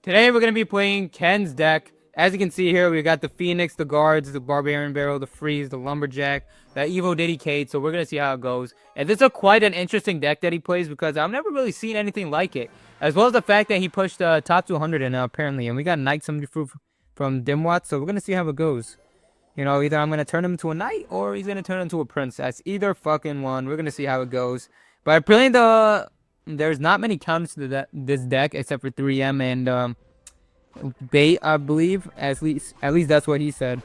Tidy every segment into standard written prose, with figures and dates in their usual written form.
Today we're going to be playing Ken's deck. As you can see here, we got the Phoenix, the Guards, the Barbarian Barrel, the Freeze, the Lumberjack, the Evo Dedicate, so we're going to see how it goes. And this is quite an interesting deck that he plays because I've never really seen anything like it. As well as the fact that he pushed top 200 in apparently. And we got Knight 74 from Dimwat, so we're going to see how it goes. You know, either I'm going to turn him into a Knight or he's going to turn into a Princess. Either fucking one. We're going to see how it goes. But apparently there's not many counters to this deck except for 3M and bait, I believe. At least that's what he said.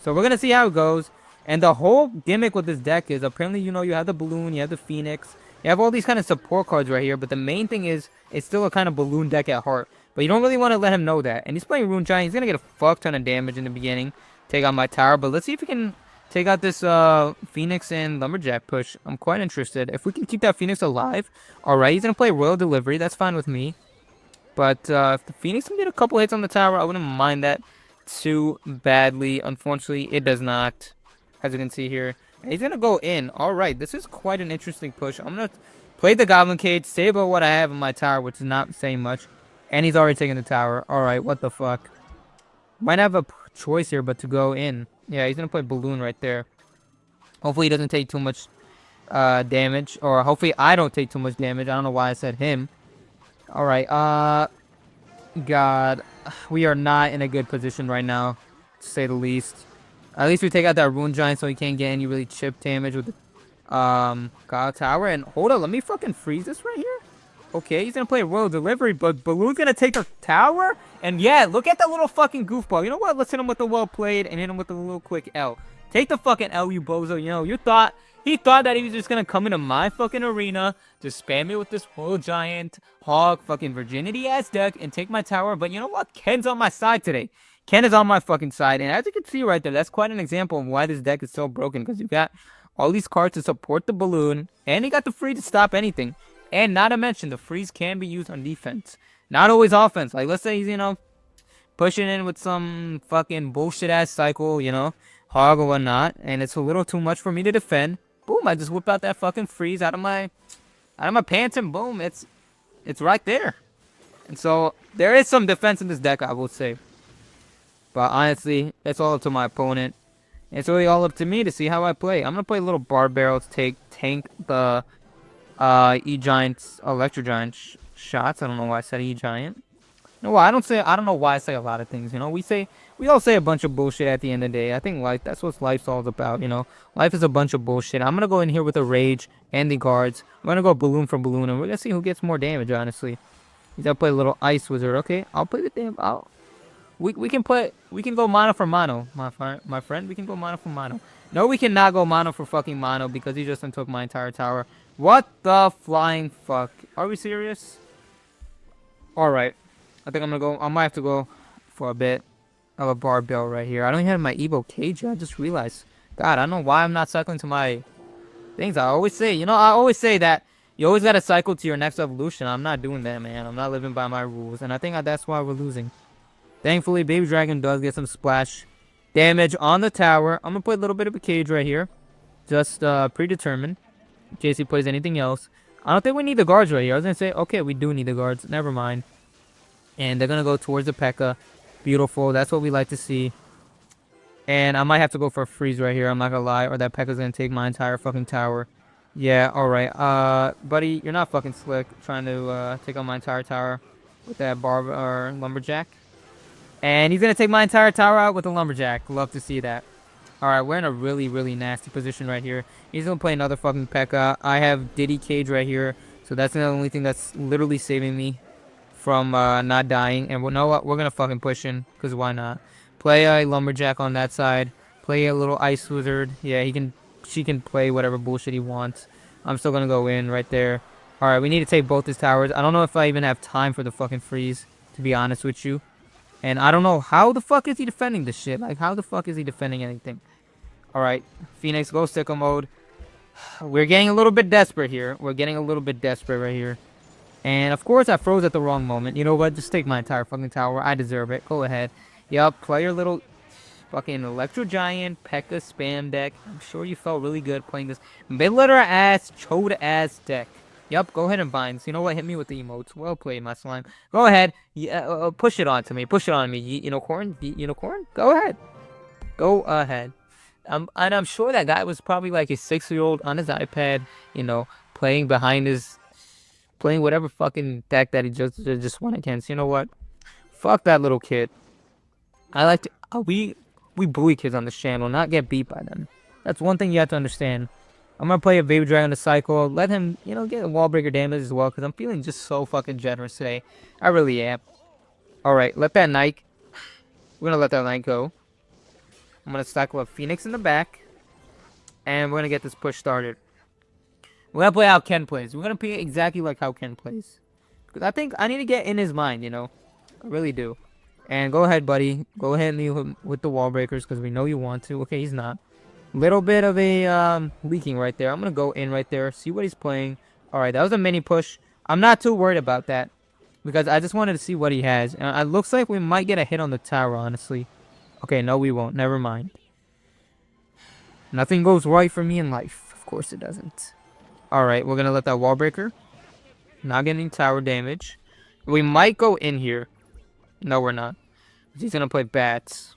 So we're gonna see how it goes. And the whole gimmick with this deck is apparently, you know, you have the balloon, you have the Phoenix, you have all these kind of support cards right here. But the main thing is it's still a kind of balloon deck at heart. But you don't really want to let him know that. And he's playing Rune Giant. He's gonna get a fuck ton of damage in the beginning, take out my tower. But let's see if we can take out this Phoenix and Lumberjack push. I'm quite interested. If we can keep that Phoenix alive, alright, he's gonna play Royal Delivery. That's fine with me. But if the Phoenix can get a couple hits on the tower, I wouldn't mind that too badly. Unfortunately, it does not, as you can see here. And he's going to go in. Alright, this is quite an interesting push. I'm going to play the Goblin Cage, save about what I have in my tower, which is not saying much. And he's already taking the tower. Alright, what the fuck. Might have a choice here, but to go in. Yeah, he's going to play Balloon right there. Hopefully he doesn't take too much damage. Or hopefully I don't take too much damage. I don't know why I said him. Alright, God, we are not in a good position right now, to say the least. At least we take out that Rune Giant so he can't get any really chip damage with the, God Tower. And hold on, let me fucking freeze this right here. Okay, he's gonna play Royal Delivery, but Balloon's gonna take the tower? And yeah, look at that little fucking goofball. You know what? Let's hit him with the well played and hit him with a little quick L. Take the fucking L, you bozo. You know, he thought that he was just gonna come into my fucking arena, just spam me with this Royal Giant, Hog, fucking Virginity-ass deck, and take my tower. But you know what? Ken's on my side today. Ken is on my fucking side. And as you can see right there, that's quite an example of why this deck is so broken. Because you've got all these cards to support the Balloon, and you got the free to stop anything. And not to mention, the freeze can be used on defense. Not always offense. Like, let's say he's, you know, pushing in with some fucking bullshit-ass cycle, you know, Hog or whatnot. And it's a little too much for me to defend. Boom, I just whip out that fucking freeze out of my pants and boom, it's right there. And so there is some defense in this deck, I will say. But honestly, it's all up to my opponent. It's really all up to me to see how I play. I'm gonna play little Barb Barrel to tank the E-Giant's Electro Giant shots. I don't know why I said E-Giant. No, I don't know why I say a lot of things, you know. We all say a bunch of bullshit at the end of the day. I think that's what life's all about, you know. Life is a bunch of bullshit. I'm gonna go in here with a Rage and the Guards. I'm gonna go Balloon for Balloon, and we're gonna see who gets more damage, honestly. He's gonna play a little Ice Wizard. Okay, I'll play the damn we can go mono for mono, my friend. We can go mono for mono. No, we cannot go mono for fucking mono because he just took my entire tower. What the flying fuck? Are we serious? Alright. I think I might have to go for a bit of a barbell right here. I don't even have my Evo cage yet. I just realized. God, I don't know why I'm not cycling to my things. I always say that you always gotta cycle to your next evolution. I'm not doing that, man. I'm not living by my rules. And I think that's why we're losing. Thankfully, Baby Dragon does get some splash damage on the tower. I'm gonna put a little bit of a cage right here. Just predetermined. In case he plays anything else. I don't think we need the guards right here. I was gonna say, okay, we do need the guards. Never mind. And they're gonna go towards the P.E.K.K.A. Beautiful. That's what we like to see. And I might have to go for a freeze right here. I'm not gonna lie. Or that P.E.K.K.A.'s gonna take my entire fucking tower. Yeah, alright. Buddy, you're not fucking slick. Trying to take on my entire tower with that Lumberjack. And he's gonna take my entire tower out with the Lumberjack. Love to see that. Alright, we're in a really, really nasty position right here. He's gonna play another fucking P.E.K.K.A. I have Diddy Cage right here. So that's the only thing that's literally saving me from not dying. And you know what? We're gonna fucking push in. Because why not? Play a Lumberjack on that side. Play a little Ice Wizard. Yeah, she can play whatever bullshit he wants. I'm still gonna go in right there. Alright, we need to take both his towers. I don't know if I even have time for the fucking freeze. To be honest with you. And I don't know how the fuck is he defending this shit. Like, how the fuck is he defending anything? Alright, Phoenix, go sicko mode. We're getting a little bit desperate here. We're getting a little bit desperate right here. And, of course, I froze at the wrong moment. You know what? Just take my entire fucking tower. I deserve it. Go ahead. Yup, play your little fucking Electro Giant P.E.K.K.A. spam deck. I'm sure you felt really good playing this Midlater-ass, chode-ass deck. Yep, go ahead and binds. You know what? Hit me with the emotes. Well played, my slime. Go ahead. Yeah, push it on to me. Push it on me. Unicorn? Unicorn? Go ahead. Go ahead. And I'm sure that guy was probably like a 6-year-old on his iPad, playing behind his, playing whatever fucking deck that he just won against. You know what? Fuck that little kid. I like to, we bully kids on this channel, not get beat by them. That's one thing you have to understand. I'm gonna play a Baby Dragon to cycle, let him, get wall breaker damage as well, because I'm feeling just so fucking generous today. I really am. Alright, let that knight. We're gonna let that knight go. I'm gonna cycle a Phoenix in the back. And we're gonna get this push started. We're gonna play how Ken plays. We're gonna play exactly like how Ken plays. Because I think I need to get in his mind, I really do. And go ahead, buddy. Go ahead and leave him with the wall breakers, because we know you want to. Okay, he's not. Little bit of a leaking right there. I'm gonna go in right there, see what he's playing. Alright, that was a mini push. I'm not too worried about that, because I just wanted to see what he has. And it looks like we might get a hit on the tower, honestly. Okay, no we won't. Never mind. Nothing goes right for me in life. Of course it doesn't. Alright, we're gonna let that wall breaker. Not getting tower damage. We might go in here. No, we're not. He's gonna play bats.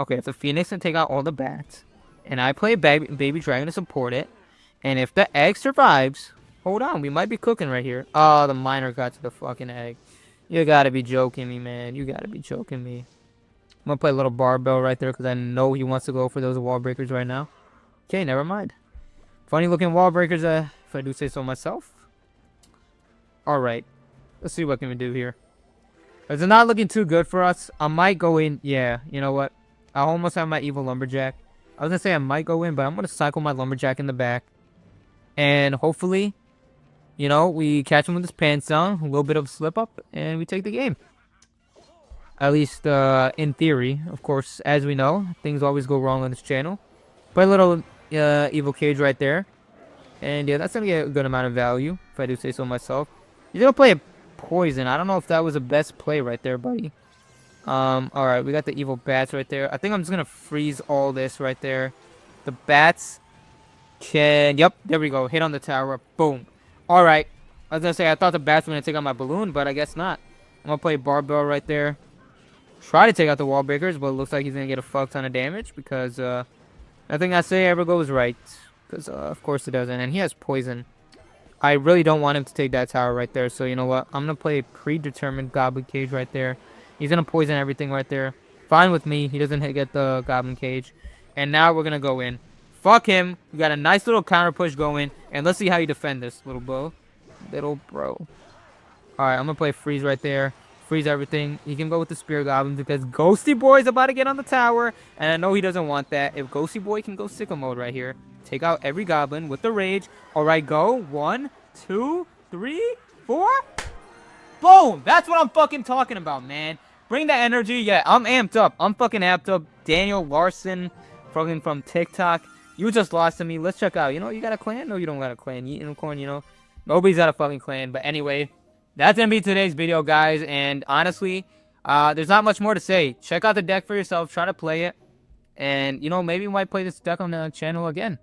Okay, if the Phoenix can take out all the bats, and I play Baby Dragon to support it, and if the egg survives, hold on, we might be cooking right here. Oh, the miner got to the fucking egg. You gotta be joking me, man. You gotta be joking me. I'm gonna play a little barbell right there, because I know he wants to go for those wall breakers right now. Okay, never mind. Funny looking wall breakers, if I do say so myself. Alright, let's see what can we do here. It's not looking too good for us. I might go in. Yeah, you know what? I almost have my evil lumberjack. I was gonna say I might go in, but I'm gonna cycle my lumberjack in the back. And hopefully, we catch him with his pants down. A little bit of a slip up, and we take the game. At least in theory. Of course, as we know, things always go wrong on this channel. Play a little evil cage right there. And yeah, that's gonna get a good amount of value, if I do say so myself. He's gonna play a poison. I don't know if that was the best play right there, buddy. Alright, we got the evil bats right there. I think I'm just gonna freeze all this right there. The bats can... Yep, there we go. Hit on the tower. Boom. Alright. I was gonna say, I thought the bats were gonna take out my balloon, but I guess not. I'm gonna play barbell right there. Try to take out the wall breakers, but it looks like he's gonna get a fuck ton of damage, because, nothing I say ever goes right. Because, of course it doesn't. And he has poison. I really don't want him to take that tower right there. So, you know what? I'm going to play a predetermined Goblin Cage right there. He's going to poison everything right there. Fine with me. He doesn't get the Goblin Cage. And now we're going to go in. Fuck him. We got a nice little counter push going. And let's see how you defend this, little bro. Little bro. Alright, I'm going to play Freeze right there. Freeze everything. He can go with the Spear Goblins, because Ghosty Boy is about to get on the tower. And I know he doesn't want that. If Ghosty Boy can go sicko mode right here. Take out every goblin with the rage. Alright, go. 1, 2, 3, 4. Boom! That's what I'm fucking talking about, man. Bring that energy. Yeah, I'm amped up. I'm fucking amped up. Daniel Larson, fucking from TikTok. You just lost to me. Let's check out. You got a clan? No, you don't got a clan. Unicorn, Nobody's got a fucking clan. But anyway, that's gonna be today's video, guys. And honestly, there's not much more to say. Check out the deck for yourself. Try to play it. And, maybe we might play this deck on the channel again.